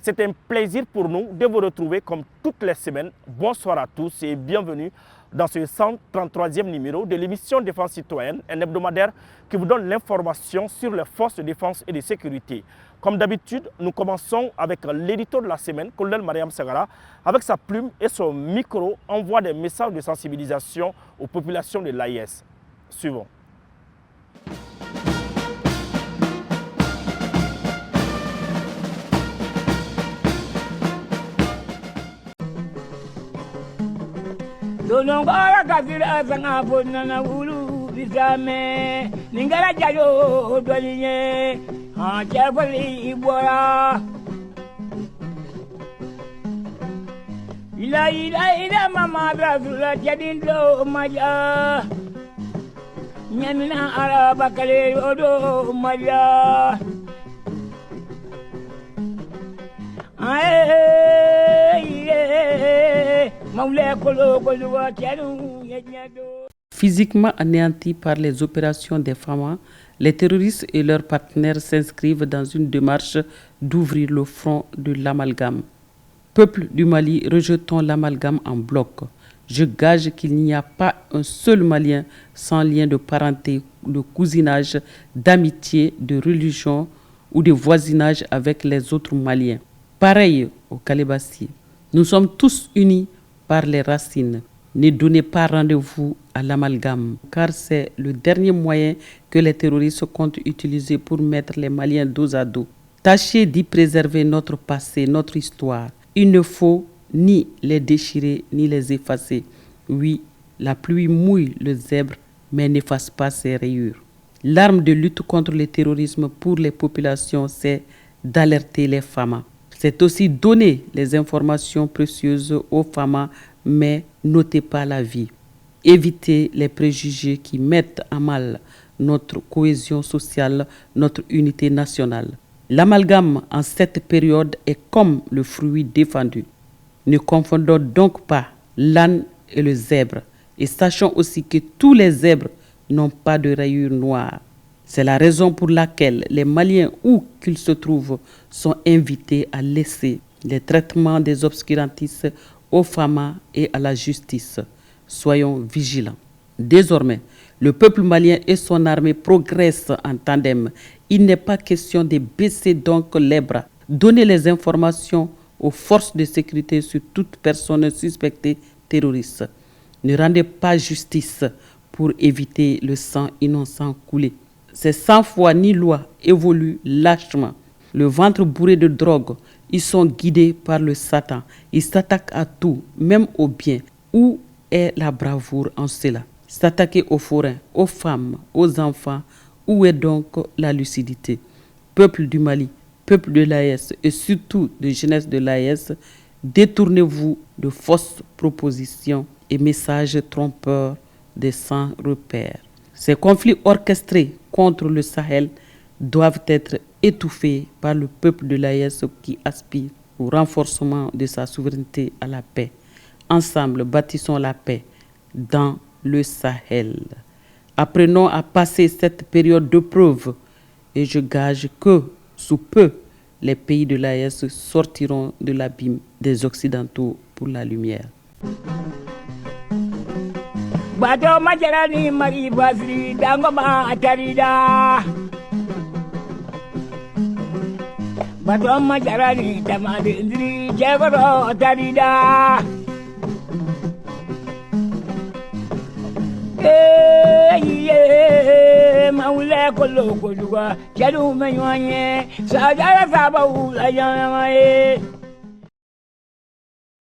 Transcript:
C'est un plaisir pour nous de vous retrouver comme toutes les semaines. Bonsoir à tous et bienvenue dans ce 133e numéro de l'émission Défense citoyenne, un hebdomadaire qui vous donne l'information sur les forces de défense et de sécurité. Comme d'habitude, nous commençons avec l'édito de la semaine, Colonel Mariam Sagara, avec sa plume et son micro, envoie des messages de sensibilisation aux populations de l'AIS. Suivons. Donongora kafira sanga bonana ulu bisame ningara jayo dolinye ha chefali ibora ila mama brazula jadindo maja nyamina araba kale odo maja Physiquement anéantis par les opérations des FAMA, les terroristes et leurs partenaires s'inscrivent dans une démarche d'ouvrir le front de l'amalgame. Peuple du Mali, rejetons l'amalgame en bloc. Je gage qu'il n'y a pas un seul Malien sans lien de parenté, de cousinage, d'amitié, de religion ou de voisinage avec les autres Maliens. Pareil au Calébassi, nous sommes tous unis par les racines. Ne donnez pas rendez-vous à l'amalgame, car c'est le dernier moyen que les terroristes comptent utiliser pour mettre les Maliens dos à dos. Tâchez d'y préserver notre passé, notre histoire. Il ne faut ni les déchirer, ni les effacer. Oui, la pluie mouille le zèbre, mais n'efface pas ses rayures. L'arme de lutte contre le terrorisme pour les populations, c'est d'alerter les FAMA. C'est aussi donner les informations précieuses aux FAMA, mais notez pas la vie. Évitez les préjugés qui mettent à mal notre cohésion sociale, notre unité nationale. L'amalgame en cette période est comme le fruit défendu. Ne confondons donc pas l'âne et le zèbre. Et sachons aussi que tous les zèbres n'ont pas de rayures noires. C'est la raison pour laquelle les Maliens, où qu'ils se trouvent, sont invités à laisser les traitements des obscurantistes aux FAMA et à la justice. Soyons vigilants. Désormais, le peuple malien et son armée progressent en tandem. Il n'est pas question de baisser donc les bras. Donnez les informations aux forces de sécurité sur toute personne suspectée terroriste. Ne rendez pas justice pour éviter le sang innocent coulé. Ces sans foi ni loi évoluent lâchement. Le ventre bourré de drogue, ils sont guidés par le Satan. Ils s'attaquent à tout, même au bien. Où est la bravoure en cela? S'attaquer aux forains, aux femmes, aux enfants. Où est donc la lucidité? Peuple du Mali, peuple de l'AES et surtout de jeunesse de l'AES, détournez-vous de fausses propositions et messages trompeurs des sans repères. Ces conflits orchestrés contre le Sahel doivent être étouffés par le peuple de l'AES qui aspire au renforcement de sa souveraineté à la paix. Ensemble, bâtissons la paix dans le Sahel. Apprenons à passer cette période de preuve et je gage que, sous peu, les pays de l'AES sortiront de l'abîme des Occidentaux pour la lumière. Bato majarani mari basri dangoma atarida Bato majarani tamade indri jegoro atarida maule kolo koluga chadu menwanye sajara sabahu la yamae